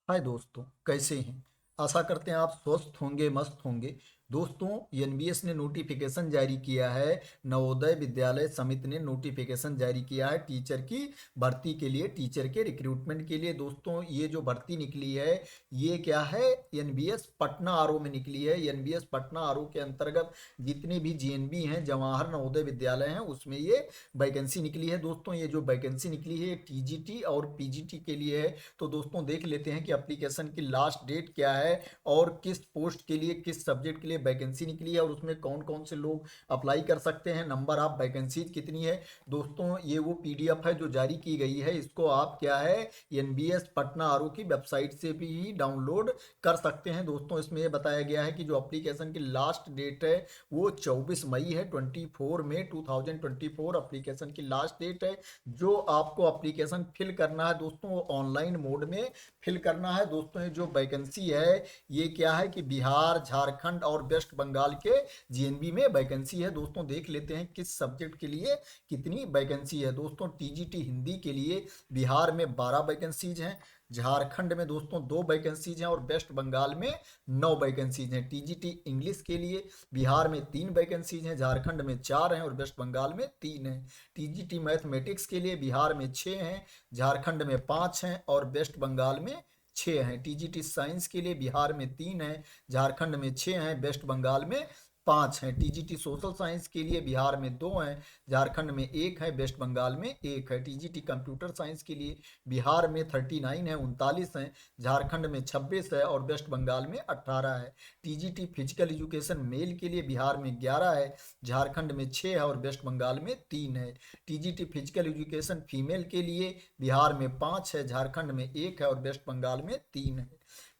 हाय दोस्तों, कैसे हैं। आशा करते हैं आप स्वस्थ होंगे, मस्त होंगे। दोस्तों, एनबीएस ने नोटिफिकेशन जारी किया है। नवोदय विद्यालय समिति ने नोटिफिकेशन जारी किया है टीचर की भर्ती के लिए, टीचर के रिक्रूटमेंट के लिए। दोस्तों, ये जो भर्ती निकली है ये क्या है, एनबीएस पटना आरओ में निकली है। एनबीएस पटना आरओ के अंतर्गत जितने भी जीएनबी हैं, जवाहर नवोदय विद्यालय हैं, उसमें ये वैकेंसी निकली है। दोस्तों, ये जो वैकेंसी निकली है टीजीटी और पीजीटी के लिए है। तो दोस्तों, देख लेते हैं कि एप्लीकेशन की लास्ट डेट क्या है और किस पोस्ट के लिए, किस सब्जेक्ट के लिए वैकेंसी निकली है और उसमें कौन कौन से लोग अप्लाई कर सकते हैं, नंबर ऑफ वैकेंसीज कितनी है। दोस्तों, ये वो पीडीएफ है जो जारी की गई है। इसको आप क्या है, एनबीएस पटना आरओ की वेबसाइट से भी डाउनलोड कर सकते हैं। दोस्तों, इसमें ये बताया गया है कि जो एप्लीकेशन की लास्ट डेट है वो 24 मई है, 24 मई 2024 एप्लीकेशन की लास्ट डेट है। जो आपको एप्लीकेशन फिल करना है दोस्तों, वो ऑनलाइन मोड में फिल करना है। दोस्तों, ये जो वैकेंसी है ये क्या है कि बिहार, झारखंड और वेस्ट बंगाल के जीएनबी में वैकेंसी है। दोस्तों, देख लेते हैं किस सब्जेक्ट के लिए कितनी वैकेंसी है। दोस्तों, टीजीटी हिंदी के लिए बिहार में 12 वैकेंसीज हैं, झारखंड में दोस्तों 2 वैकेंसीज हैं और वेस्ट बंगाल में 9 वैकेंसीज हैं। टीजीटी इंग्लिश के लिए बिहार में 3 वैकेंसीज हैं, झारखंड में 4 हैं और वेस्ट बंगाल में 3 हैं। टीजीटी मैथमेटिक्स के लिए बिहार में 6 हैं, झारखंड में 5 हैं और वेस्ट बंगाल में 6 हैं। टीजीटी साइंस के लिए बिहार में 3 हैं, झारखंड में 6 हैं, वेस्ट बंगाल में 5 हैं। टीजीटी सोशल साइंस के लिए बिहार में 2 हैं, झारखंड में 1 है, वेस्ट बंगाल में 1 है। टीजीटी कंप्यूटर साइंस के लिए बिहार में 39 है, 39 हैं, झारखंड में 26 है और वेस्ट बंगाल में 18 है। टीजीटी फिजिकल एजुकेशन मेल के लिए बिहार में 11 है, झारखंड में 6 है और वेस्ट बंगाल में 3 है। टीजीटी फिजिकल एजुकेशन फीमेल के लिए बिहार में 5 है, झारखंड में 1 है और वेस्ट बंगाल में 3 है।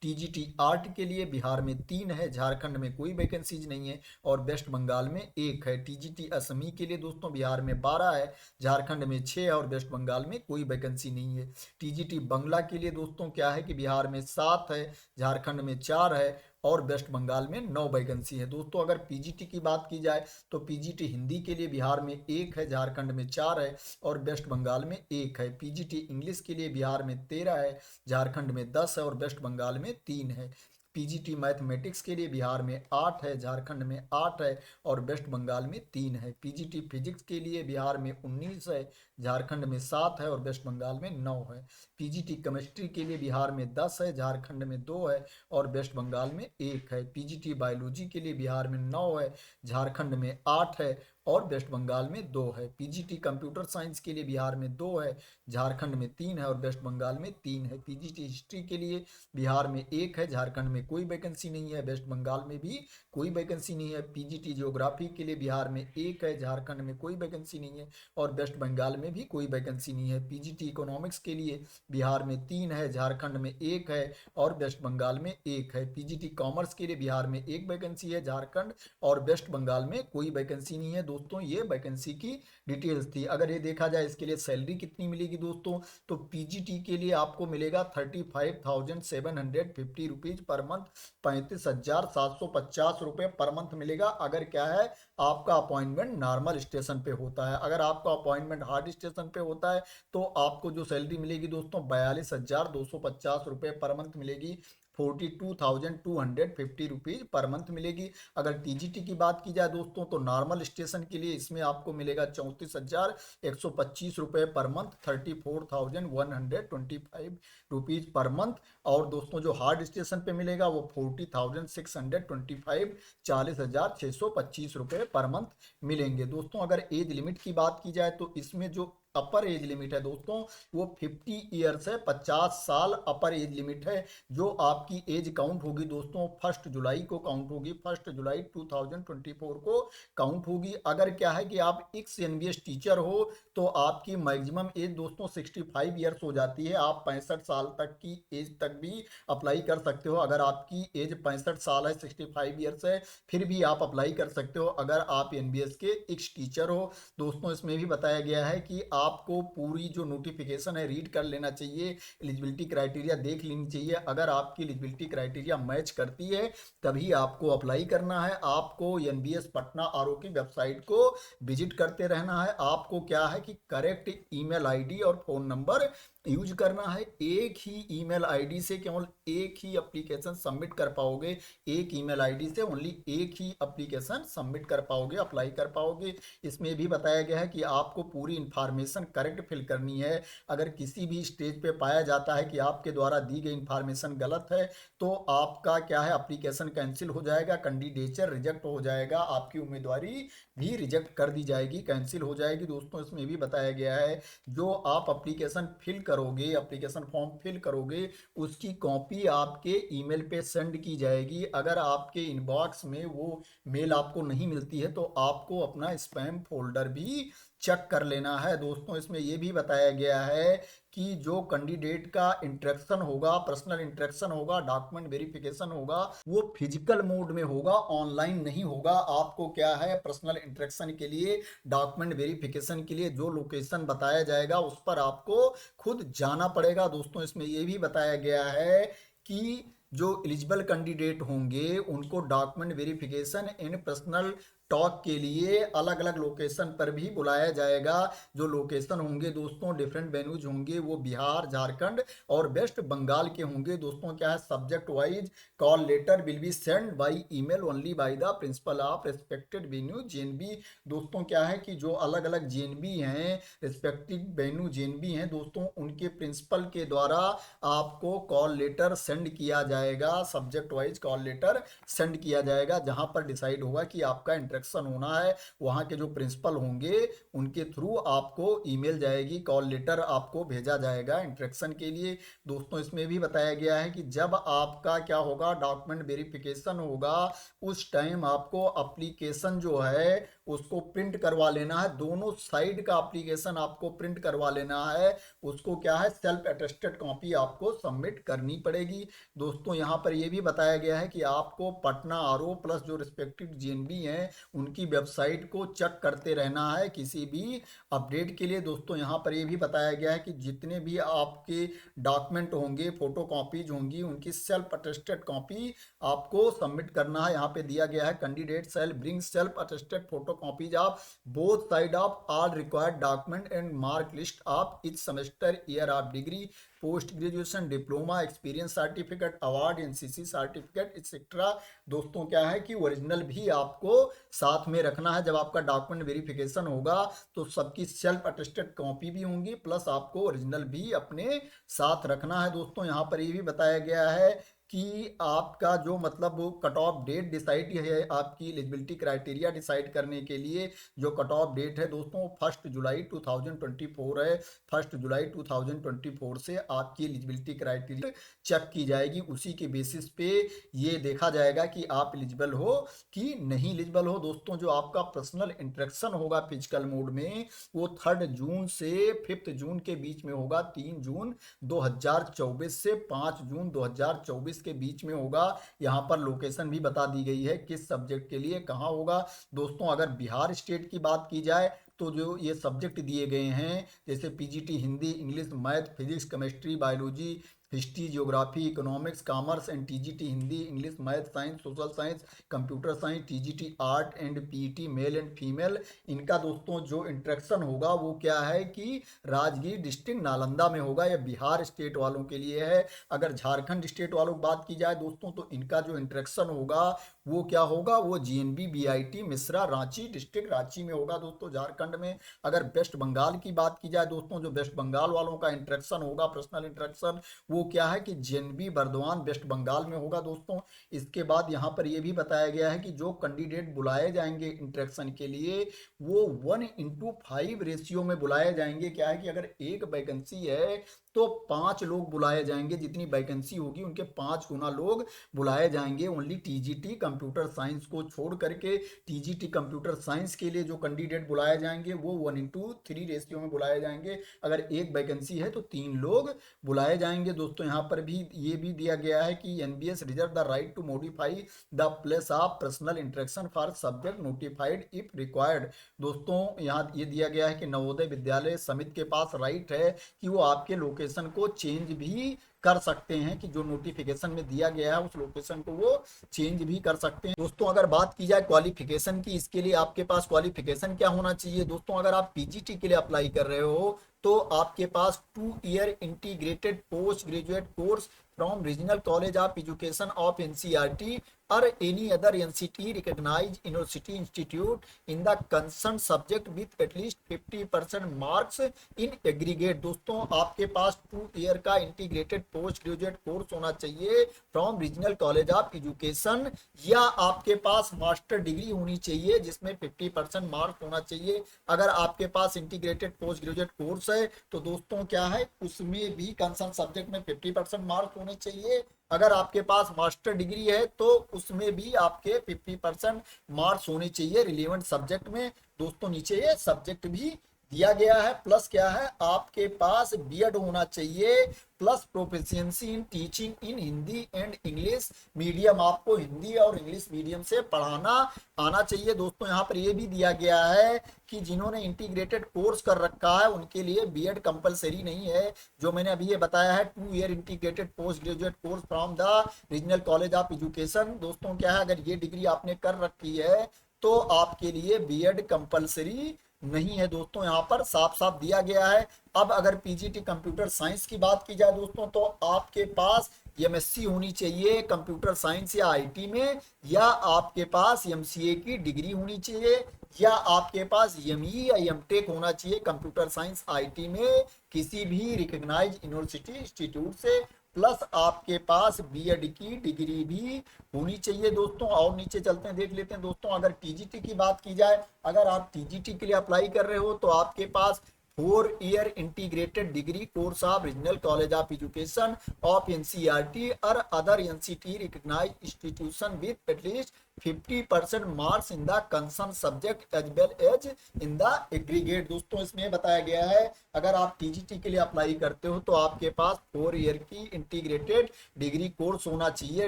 टीजीटी आर्ट के लिए बिहार में 3 है, झारखंड में कोई वैकेंसीज नहीं है और वेस्ट बंगाल में 1 है। टीजीटी असमी के लिए दोस्तों बिहार में 12 है, झारखंड में 6 है और वेस्ट बंगाल में कोई वैकेंसी नहीं है। टीजीटी बंगला के लिए दोस्तों क्या है कि बिहार में 7 है, झारखंड में 4 है और वेस्ट बंगाल में 9 वैकेंसी है। दोस्तों, अगर पीजीटी की बात की जाए तो पीजीटी हिंदी के लिए बिहार में 1 है, झारखंड में 4 है और वेस्ट बंगाल में 1 है। पीजीटी इंग्लिश के लिए बिहार में 13 है, झारखंड में 10 है और वेस्ट बंगाल में 3 है। पीजीटी मैथमेटिक्स के लिए बिहार में 8 है, झारखंड में 8 है और वेस्ट बंगाल में 3 है। पीजीटी फिजिक्स के लिए बिहार में 19 है, झारखंड में 7 है और वेस्ट बंगाल में 9 है। पीजीटी केमिस्ट्री के लिए बिहार में 10 है, झारखंड में 2 है और वेस्ट बंगाल में 1 है। पीजीटी बायोलॉजी के लिए बिहार में 9 है, झारखंड में 8 है और वेस्ट बंगाल में 2 है। पीजीटी कंप्यूटर साइंस के लिए बिहार में 2 है, झारखंड में 3 है और वेस्ट बंगाल में 3 है। पीजीटी हिस्ट्री के लिए बिहार में 1 है, झारखंड में कोई वैकेंसी नहीं है, वेस्ट बंगाल में भी कोई वैकेंसी नहीं है। पीजीटी ज्योग्राफी के लिए बिहार में 1 है, झारखंड में कोई वैकेंसी नहीं है और वेस्ट बंगाल में भी कोई वैकेंसी नहीं है। पीजीटी इकोनॉमिक्स के लिए बिहार में 3 है, झारखंड में 1 है और वेस्ट बंगाल में 1 है। पीजीटी कॉमर्स के लिए बिहार में 1 वैकेंसी है, झारखंड और वेस्ट बंगाल में कोई वैकेंसी नहीं है। दोस्तों, ये वैकेंसी की डिटेल्स थी। अगर ये देखा जाए इसके लिए सैलरी कितनी मिलेगी दोस्तों, तो पीजीटी के लिए आपको मिलेगा 35,750 रुपीज पर मंथ, 35,750 रुपये पर मंथ मिलेगा। अगर क्या है, आपका अपॉइंटमेंट नॉर्मल स्टेशन पे होता है। अगर आपका अपॉइंटमेंट हार्ड स्टेशन पे होता है तो आपको जो सैलरी मिलेगी दोस्तों 42,250 रुपये पर मंथ मिलेगी, 42,250 रुपीज पर मंथ मिलेगी। अगर टीजीटी की बात की जाए दोस्तों तो नॉर्मल स्टेशन के लिए इसमें आपको मिलेगा 34,125 रुपये per month, 34,125 rupees per month. और दोस्तों, जो हार्ड स्टेशन पे मिलेगा वो 40,625, 40,625 रुपये पर मंथ मिलेंगे। दोस्तों, अगर एज लिमिट की बात की जाए तो इसमें जो अपर एज लिमिट है दोस्तों वो 50 ईयर्स है, 50 साल अपर एज लिमिट है। जो आपकी एज काउंट होगी दोस्तों 1 जुलाई को काउंट होगी, 1 जुलाई 2024 को काउंट होगी। अगर क्या है कि आप एक्स एनबीएस टीचर हो तो आपकी मैक्सिमम एज दोस्तों 65 ईयर्स हो जाती है। आप 65 साल तक की एज तक भी अप्लाई कर सकते हो। अगर आपकी एज 65 साल है, 65 ईयर्स है, फिर भी आप अप्लाई कर सकते हो अगर आप एनबीएस के एक्स टीचर हो। दोस्तों, इसमें भी बताया गया है कि आपको पूरी जो नोटिफिकेशन है रीड कर लेना चाहिए, एलिजिबिलिटी क्राइटेरिया देख लेनी चाहिए। अगर आपकी एलिजिबिलिटी क्राइटेरिया मैच करती है तभी आपको अप्लाई करना है। आपको एनबीएस पटना आरओ की वेबसाइट को विजिट करते रहना है। आपको क्या है कि करेक्ट ईमेल आईडी और फोन नंबर यूज करना है। एक ही ईमेल आईडी से केवल एक ही एप्लीकेशन सबमिट कर पाओगे। एक ईमेल आईडी से ओनली एक ही एप्लीकेशन सबमिट कर पाओगे, अप्लाई कर पाओगे। इसमें भी बताया गया है कि आपको पूरी इंफॉर्मेशन करेक्ट फिल करनी है। अगर किसी भी स्टेज पे पाया जाता है कि आपके द्वारा दी गई इंफॉर्मेशन गलत है तो आपका क्या है, एप्लीकेशन कैंसिल हो जाएगा, कैंडिडेचर रिजेक्ट हो जाएगा, आपकी उम्मीदवारी भी रिजेक्ट कर दी जाएगी, कैंसिल हो जाएगी। दोस्तों इसमें भी बताया गया है जो आप एप्लीकेशन फिल करोगे, एप्लीकेशन फॉर्म फिल करोगे, उसकी कॉपी आपके ईमेल पे सेंड की जाएगी। अगर आपके इनबॉक्स में वो मेल आपको नहीं मिलती है तो आपको अपना स्पैम फोल्डर भी चेक कर लेना है। दोस्तों इसमें ये भी बताया गया है कि जो कैंडिडेट का इंटरेक्शन होगा, पर्सनल इंटरेक्शन होगा, डॉक्यूमेंट वेरिफिकेशन होगा, वो फिजिकल मोड में होगा, ऑनलाइन नहीं होगा। आपको क्या है, पर्सनल इंटरेक्शन के लिए, डॉक्यूमेंट वेरिफिकेशन के लिए जो लोकेशन बताया जाएगा उस पर आपको खुद जाना पड़ेगा। दोस्तों इसमें यह भी बताया गया है कि जो एलिजिबल कैंडिडेट होंगे उनको document verification in personal talk के लिए अलग अलग लोकेशन पर भी बुलाया जाएगा। जो लोकेशन होंगे दोस्तों, डिफरेंट वेन्यूज होंगे, वो बिहार, झारखंड और वेस्ट बंगाल के होंगे। दोस्तों क्या है, subject wise call letter will be send by email only by the principal of respected venue JNV. दोस्तों क्या है कि जो अलग अलग जेएनबी हैं, रिस्पेक्टिव वेन्यू जेएनबी हैं दोस्तों, उनके प्रिंसिपल के द्वारा आपको कॉल लेटर सेंड किया जाएगा। Subject wise call letter send किया जाएगा, जहां पर डिसाइड होगा कि आपका इंटरेक्शन होना है। वहां के जो प्रिंसिपल होंगे उनके थ्रू आपको ईमेल जाएगी, कॉल लेटर आपको भेजा जाएगा इंटरेक्शन के लिए। दोस्तों इसमें भी बताया गया है कि जब आपका क्या होगा, डॉक्यूमेंट वेरिफिकेशन होगा, उस टाइम आपको एप्लीकेशन जो है उसको प्रिंट करवा लेना है। दोनों साइड का एप्लीकेशन आपको प्रिंट करवा लेना है। उसको क्या है, सेल्फ अटेस्टेड कॉपी आपको सबमिट करनी पड़ेगी। दोस्तों यहाँ पर यह भी बताया गया है कि आपको पटना आरओ प्लस जो रिस्पेक्टिव जेएनबी हैं उनकी वेबसाइट को चेक करते रहना है किसी भी अपडेट के लिए। दोस्तों यहाँ पर यह भी बताया गया है कि जितने भी आपके डॉक्यूमेंट होंगे, फोटो कॉपीज होंगी, उनकी सेल्फ अटेस्टेड कॉपी आपको सबमिट करना है। यहाँ पे दिया गया है candidate shall bring self attested photo copies of both side of all required document and mark list of each semester, year of degree, post graduation, diploma, experience certificate, award, NCC certificate etcetera. दोस्तों क्या है कि original भी आपको साथ में रखना है। जब आपका डॉक्यूमेंट वेरिफिकेशन होगा तो सबकी सेल्फ अटेस्टेड कॉपी भी होंगी, प्लस आपको ओरिजिनल भी अपने साथ रखना है। दोस्तों यहाँ पर ये भी बताया गया है कि आपका जो मतलब कट ऑफ डेट डिसाइड है, आपकी एलिजिबिलिटी क्राइटेरिया डिसाइड करने के लिए जो कट ऑफ डेट है दोस्तों 1 जुलाई 2024 है। 1 जुलाई 2024 से आपकी एलिजिबिलिटी क्राइटेरिया चेक की जाएगी। उसी के बेसिस पे ये देखा जाएगा कि आप एलिजिबल हो कि नहीं एलिजिबल हो। दोस्तों जो आपका पर्सनल इंटरेक्शन होगा फिजिकल मोड में, वो 3 जून से 5 जून के बीच में होगा। 3 जून 2024 से 5 जून 2024 के बीच में होगा। यहाँ पर लोकेशन भी बता दी गई है किस सब्जेक्ट के लिए कहाँ होगा। दोस्तों अगर बिहार स्टेट की बात की जाए तो जो ये सब्जेक्ट दिए गए हैं जैसे PGT Hindi, English, math, physics, chemistry, biology, history, geography, economics, commerce and TGT Hindi, English, math, science, social science, computer science, TGT art and PET male and female, इनका दोस्तों जो इंटरेक्शन होगा वो क्या है कि राजगीर डिस्ट्रिक्ट नालंदा में होगा। यह बिहार स्टेट वालों के लिए है। अगर झारखंड स्टेट वालों की बात की जाए दोस्तों तो इनका जो इंटरेक्शन होगा वो क्या होगा, वो GNB BIT Mishra Ranchi district Ranchi में होगा दोस्तों, झारखंड में। अगर वेस्ट बंगाल की बात की जाए दोस्तों, जो वेस्ट बंगाल वालों का इंटरेक्शन होगा, पर्सनल इंटरेक्शन, वो क्या है कि जेएनबी बर्दवान वेस्ट बंगाल में होगा दोस्तों। इसके बाद यहाँ पर यह भी बताया गया है कि जो कैंडिडेट बुलाए जाएंगे इंटरेक्शन के लिए वो 1:5 रेशियो में बुलाए जाएंगे। क्या है कि अगर एक वैकेंसी है तो 5 लोग बुलाए जाएंगे, जितनी वैकेंसी होगी उनके 5 गुना लोग बुलाए जाएंगे। ओनली टीजीटी कंप्यूटर साइंस को छोड़ करके टीजीटी कंप्यूटर साइंस के लिए जो कैंडिडेट बुलाए जाएंगे वो 1:3 रेशियो में बुलाए जाएंगे। अगर एक वैकेंसी है तो 3 लोग बुलाए जाएंगे। दोस्तों यहाँ पर भी ये भी दिया गया है कि NBS reserve the right to modify the place of personal interaction for subject notified if required. दोस्तों यहाँ ये दिया गया है कि नवोदय विद्यालय समिति के पास राइट है कि वो आपके लोकेशन को चेंज भी कर सकते हैं, कि जो नोटिफिकेशन में दिया गया है उस लोकेशन को वो चेंज भी कर सकते हैं। दोस्तों अगर बात की जाए क्वालिफिकेशन की, इसके लिए आपके पास क्वालिफिकेशन क्या होना चाहिए। दोस्तों अगर आप पीजीटी के लिए अप्लाई कर रहे हो तो आपके पास 2 year integrated post graduate course from regional college of education of NCERT or any other NCT recognized university institute in the concerned subject with at least 50% marks in aggregate। दोस्तों आपके पास 2 year का integrated post graduate course होना चाहिए from regional college of education, या आपके पास master degree होनी चाहिए जिसमें 50% मार्क्स होना चाहिए। अगर आपके पास इंटीग्रेटेड पोस्ट ग्रेजुएट कोर्स है तो दोस्तों क्या है, उसमें भी कंसर्न सब्जेक्ट में 50% मार्क्स होने चाहिए। अगर आपके पास मास्टर डिग्री है तो उसमें भी आपके 50% मार्क्स होने चाहिए रिलेवेंट सब्जेक्ट में। दोस्तों नीचे ये सब्जेक्ट भी दिया गया है। प्लस क्या है, आपके पास बीएड होना चाहिए, plus proficiency in teaching in Hindi and English medium, आपको हिंदी और इंग्लिश मीडियम से पढ़ाना आना चाहिए। दोस्तों यहाँ पर ये भी दिया गया है कि जिन्होंने इंटीग्रेटेड कोर्स कर रखा है उनके लिए बीएड कंपलसरी नहीं है। जो मैंने अभी ये बताया है 2 year integrated post graduate course from the regional college of education, दोस्तों क्या है, अगर ये डिग्री आपने कर रखी है तो आपके लिए बीएड कंपलसरी नहीं है। दोस्तों यहाँ पर साफ साफ दिया गया है। अब अगर पीजीटी कंप्यूटर साइंस की बात की जाए दोस्तों, तो आपके पास एमएससी होनी चाहिए कंप्यूटर साइंस या आईटी में, या आपके पास एमसीए की डिग्री होनी चाहिए, या आपके पास एमई या एमटेक होना चाहिए कंप्यूटर साइंस आईटी में किसी भी रिकॉग्नाइज्ड यूनिवर्सिटी इंस्टीट्यूट से, प्लस आपके पास बीएड की डिग्री भी होनी चाहिए। दोस्तों और नीचे चलते हैं, देख लेते हैं दोस्तों, अगर टीजीटी की बात की जाए, अगर आप टीजीटी के लिए अप्लाई कर रहे हो तो आपके पास 4 year integrated degree course of regional college of education of NCERT और other NCT recognised institution with at least 50% marks in the concern subject as well as in the aggregate. दोस्तों इसमें बताया गया है अगर आप टीजीटी के लिए अप्लाई करते हो तो आपके पास 4 ईयर की इंटीग्रेटेड डिग्री कोर्स होना चाहिए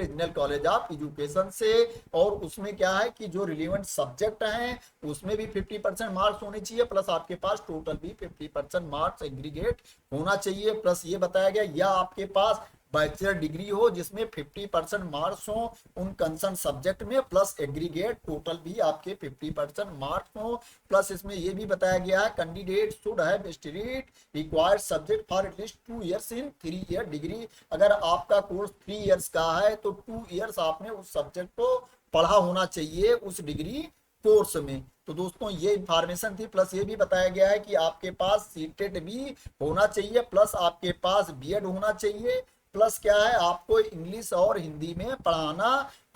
रीजनल कॉलेज ऑफ एजुकेशन से, और उसमें क्या है कि जो रिलेवेंट सब्जेक्ट हैं उसमें भी 50% मार्क्स होने चाहिए, प्लस आपके पास टोटल भी 50% मार्क्स एग्रीगेट होना चाहिए। प्लस ये बताया गया या आपके पास बैचलर डिग्री हो जिसमें 50% मार्क्स हो उन कंसर्न सब्जेक्ट में, प्लस एग्रीगेट टोटल भी आपके 50% मार्क्स हो। प्लस इसमें यह भी बताया गया है candidate should have studied required subject for at least 2 years in 3 year degree. अगर आपका कोर्स 3 ईयर्स का है तो 2 ईयर्स आपने उस सब्जेक्ट को पढ़ा होना चाहिए उस डिग्री कोर्स में। तो दोस्तों ये इंफॉर्मेशन थी। प्लस ये भी बताया गया है कि आपके पास सीटेट भी होना चाहिए, प्लस आपके पास बीएड होना चाहिए, प्लस क्या है आपको इंग्लिश और हिंदी में पढ़ाना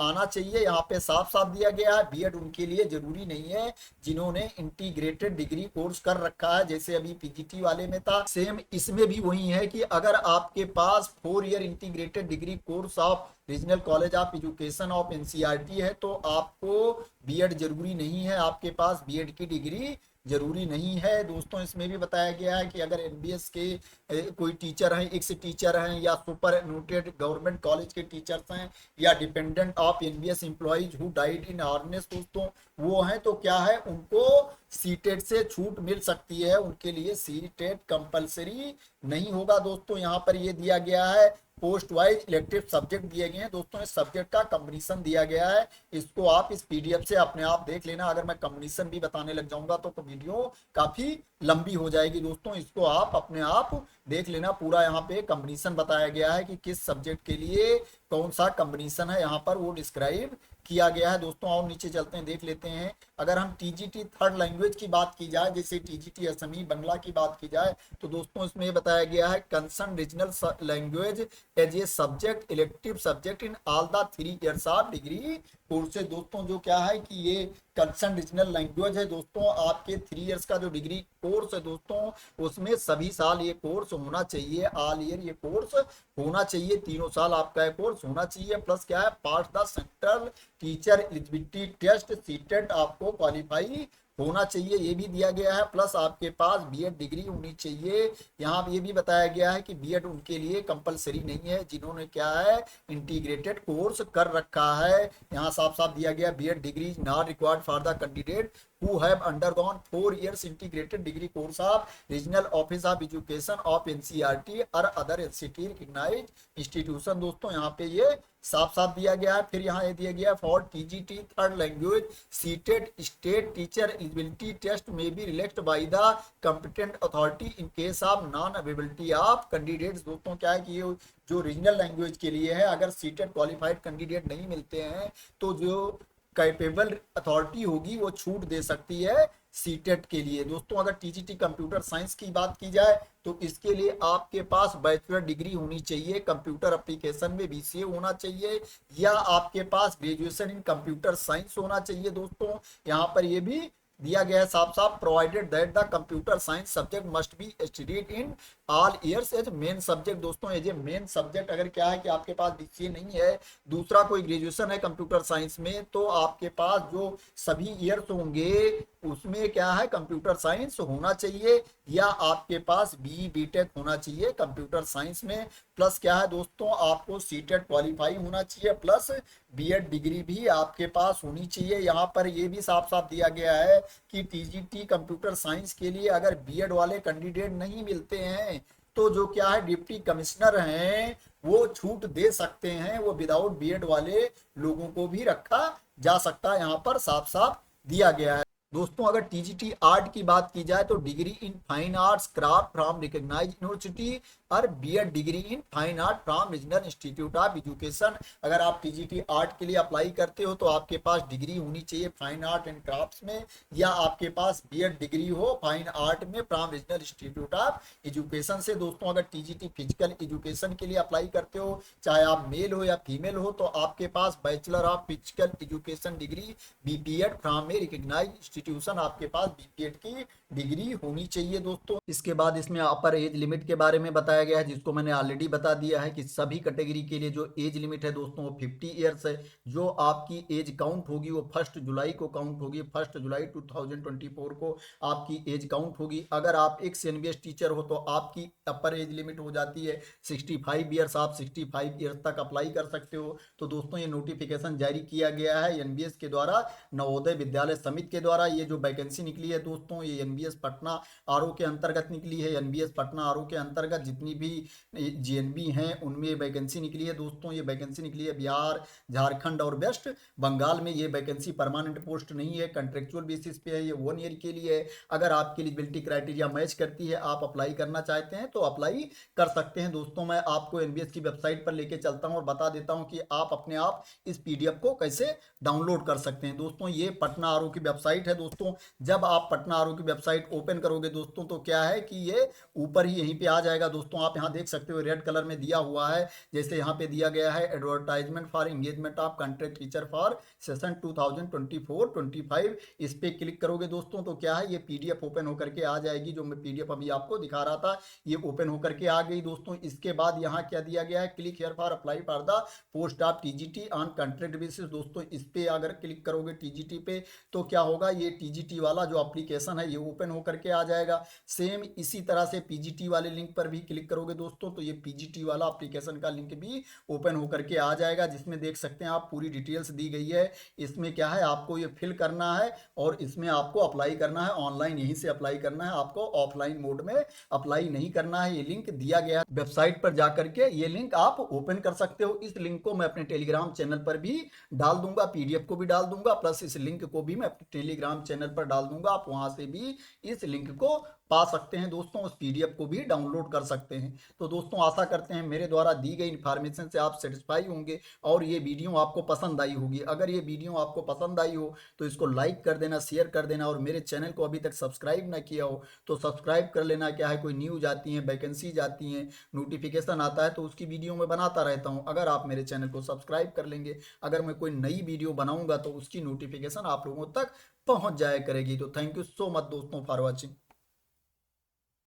आना चाहिए। यहाँ पे साफ साफ दिया गया है बीएड उनके लिए जरूरी नहीं है जिन्होंने इंटीग्रेटेड डिग्री कोर्स कर रखा है, जैसे अभी पीजीटी वाले में था, सेम इसमें भी वही है कि अगर आपके पास 4 year integrated degree course of regional college of education of NCERT है तो आपको बीएड जरूरी नहीं है, आपके पास बीएड की डिग्री जरूरी नहीं है। दोस्तों इसमें भी बताया गया है कि अगर एनबीएस के कोई टीचर हैं, एक्स टीचर हैं, या सुपर नोटेड गवर्नमेंट कॉलेज के टीचर्स हैं, या dependent of NBS employees who died in harness, दोस्तों वो हैं तो क्या है उनको सीटेट से छूट मिल सकती है, उनके लिए सीटेट कंपलसरी नहीं होगा। दोस्तों यहाँ पर ये दिया गया है पोस्ट वाइज इलेक्टिव सब्जेक्ट दिए गए हैं। दोस्तों इस सब्जेक्ट का कॉम्बिनेशन दिया गया है, इसको आप इस पीडीएफ से अपने आप देख लेना। अगर मैं कॉम्बिनेशन भी बताने लग जाऊंगा तो वीडियो काफी लंबी हो जाएगी। दोस्तों इसको आप अपने आप देख लेना, पूरा यहाँ पे कॉम्बिनेशन बताया गया है कि किस सब्जेक्ट के लिए कौन सा कॉम्बिनेशन है, यहाँ पर वो डिस्क्राइब किया गया है। दोस्तों और नीचे चलते हैं, देख लेते हैं। अगर हम टीजीटी थर्ड लैंग्वेज की बात की जाए, जैसे टीजीटी असमी बंगला की बात की जाए, तो दोस्तों इसमें बताया गया है concern regional language as a subject elective subject in all the 3 years of degree course से। दोस्तों जो क्या है कि ये कंसर्न रीजनल लैंग्वेज है दोस्तों, आपके 3 ईयर्स का जो डिग्री कोर्स है दोस्तों उसमें सभी साल ये कोर्स होना चाहिए, ऑल ईयर ये कोर्स होना चाहिए, तीनों साल आपका ये कोर्स होना चाहिए। प्लस क्या है pass the central teacher eligibility test CTET आपको क्वालिफाई होना चाहिए, ये भी दिया गया है। प्लस आपके पास बीएड डिग्री होनी चाहिए। यहाँ ये भी बताया गया है कि बीएड उनके लिए कंपलसरी नहीं है जिन्होंने क्या है इंटीग्रेटेड कोर्स कर रखा है। यहाँ साफ साफ दिया गया BEd degree not required for the candidate who have undergone 4 years integrated degree course of regional office of education of NCERT or other NCT recognized institution। दोस्तों यहाँ पे ये साफ साफ दिया गया है। फिर यहाँ ये दिया गया है for TGT third language CTET state teacher eligibility test में be relaxed by the competent authority in case of non availability of candidates. दोस्तों क्या है कि ये जो रीजनल लैंग्वेज के लिए है, अगर सीटेड क्वालिफाइड कैंडिडेट नहीं मिलते हैं तो जो कैपेबल अथॉरिटी होगी वो छूट दे सकती है सीटेट के लिए। दोस्तों अगर टीजीटी कंप्यूटर साइंस की बात की जाए तो इसके लिए आपके पास बैचलर डिग्री होनी चाहिए, कंप्यूटर एप्लीकेशन में बीसीए होना चाहिए, या आपके पास ग्रेजुएशन इन कंप्यूटर साइंस होना चाहिए। दोस्तों यहाँ पर ये भी दिया गया है साफ साफ, provided that the computer science subject must be studied in all years as main subject. दोस्तों ये मेन सब्जेक्ट अगर क्या है कि आपके पास बीसीए नहीं है, दूसरा कोई ग्रेजुएशन है कंप्यूटर साइंस में, तो आपके पास जो सभी ईयर्स होंगे उसमें क्या है कंप्यूटर साइंस होना चाहिए, या आपके पास बी बीटेक होना चाहिए कंप्यूटर साइंस में, प्लस क्या है दोस्तों आपको सीटेट क्वालिफाई होना चाहिए, प्लस बीएड डिग्री भी आपके पास होनी चाहिए। यहाँ पर ये भी साफ साफ दिया गया है कि टीजीटी कंप्यूटर साइंस के लिए अगर बीएड वाले कैंडिडेट नहीं मिलते हैं तो जो क्या है डिप्टी कमिश्नर हैं वो छूट दे सकते हैं, वो विदाउट बीएड वाले लोगों को भी रखा जा सकता है, यहाँ पर साफ साफ दिया गया है। दोस्तों अगर टीजीटी आर्ट की बात की जाए तो degree in fine arts craft from recognised university और BEd degree in fine art from regional institute of education. अगर आप टीजीटी आर्ट के लिए अप्लाई करते हो तो आपके पास डिग्री होनी चाहिए फाइन आर्ट एंड क्राफ्ट्स में, या आपके पास बीएड डिग्री हो फाइन आर्ट में from regional institute of education से। दोस्तों अगर टीजीटी फिजिकल एजुकेशन के लिए अप्लाई करते हो, चाहे आप मेल हो या फीमेल हो, तो आपके पास bachelor of physical education degree BPEd from a recognised institution, आपके पास बीपीएड की डिग्री होनी चाहिए। दोस्तों इसके बाद इसमें अपर एज लिमिट के बारे में बताया गया है, जिसको मैंने ऑलरेडी बता दिया है कि सभी कैटेगरी के लिए जो एज लिमिट है दोस्तों वो 50 ईयर्स है। जो आपकी एज काउंट होगी वो 1 जुलाई को काउंट होगी, 1 जुलाई 2024 को आपकी एज काउंट होगी। अगर आप एक एनबीएस टीचर हो तो आपकी अपर एज लिमिट हो जाती है 65 ईयर्स, आप 65 ईयर्स तक अप्लाई कर सकते हो। तो दोस्तों ये नोटिफिकेशन जारी किया गया है एनबीएस के द्वारा, नवोदय विद्यालय समिति के द्वारा। ये जो वैकेंसी निकली है दोस्तों ये एनबीएस पटना आरओ के अंतर्गत निकली है। एनबीएस पटना आरओ के अंतर्गत जितनी भी जीएनबी हैं उनमें वैकेंसी निकली है। दोस्तों ये वैकेंसी निकली है बिहार, झारखंड और वेस्ट बंगाल में। ये वैकेंसी परमानेंट पोस्ट नहीं है, कंट्रेक्चुअल बेसिस पे है, ये 1 ईयर के लिए है। अगर आपकी एलिजिबिलिटी क्राइटेरिया मैच करती है, आप अप्लाई करना चाहते हैं तो अप्लाई कर सकते हैं। दोस्तों मैं आपको एनबीएस की वेबसाइट पर लेके चलता हूं और बता देता हूं कि आप अपने आप इस पीडीएफ को कैसे डाउनलोड कर सकते हैं। दोस्तों ये पटना आरओ की वेबसाइट है। दोस्तों जब आप पटना आरओ की वेबसाइट ओपन करोगे दोस्तों तो क्या है कि ये ऊपर ही यहीं पे आ जाएगा। दोस्तों आप यहाँ देख सकते हो रेड कलर में दिया हुआ है, जैसे यहाँ पे दिया गया है advertisement for engagement of contract teacher for session 2024-25। इस पे क्लिक करोगे दोस्तों तो क्या है ये पीडीएफ ओपन होकर के आ जाएगी, जो मैं पीडीएफ अभी आपको दिखा रहा था ये ओपन होकर के आ गई। दोस्तों इसके बाद यहाँ क्या दिया गया है, click here for apply for the post of TGT on contract basis. दोस्तों इस पे अगर क्लिक करोगे टीजीटी पे तो क्या होगा, ये टीजीटी वाला जो एप्लीकेशन है ये ओपन होकर के आ जाएगा। सेम इसी तरह से पीजीटी वाले लिंक पर भी क्लिक करोगे दोस्तों तो ये पीजीटी वाला एप्लीकेशन का लिंक भी ओपन होकर के आ जाएगा, जिसमें देख सकते हैं आप पूरी डिटेल्स दी गई है। इसमें क्या है आपको ये फिल करना है और इसमें आपको अप्लाई करना है, ऑनलाइन यहीं से अप्लाई करना है, आपको ऑफलाइन मोड में अप्लाई नहीं करना है। ये लिंक दिया गया है वेबसाइट पर जाकर के, ये लिंक आप ओपन कर सकते हो। इस लिंक को मैं अपने टेलीग्राम चैनल पर भी डाल दूंगा, पीडीएफ को भी डाल दूंगा, प्लस इस लिंक को भी मैं अपने टेलीग्राम चैनल पर डाल दूंगा। आप वहां से भी इस लिंक को पा सकते हैं दोस्तों, उस पीडीएफ को भी डाउनलोड कर सकते हैं। तो दोस्तों आशा करते हैं मेरे द्वारा दी गई इन्फॉर्मेशन से आप सेटिस्फाई होंगे और ये वीडियो आपको पसंद आई होगी। अगर ये वीडियो आपको पसंद आई हो तो इसको लाइक कर देना, शेयर कर देना, और मेरे चैनल को अभी तक सब्सक्राइब ना किया हो तो सब्सक्राइब कर लेना। क्या है कोई न्यूज आती है, वैकेंसी जाती है, नोटिफिकेशन आता है तो उसकी वीडियो मैं बनाता रहता हूँ। अगर आप मेरे चैनल को सब्सक्राइब कर लेंगे, अगर मैं कोई नई वीडियो बनाऊंगा तो उसकी नोटिफिकेशन आप लोगों तक पहुंच जाया करेगी। तो थैंक यू सो मच दोस्तों फॉर वॉचिंग।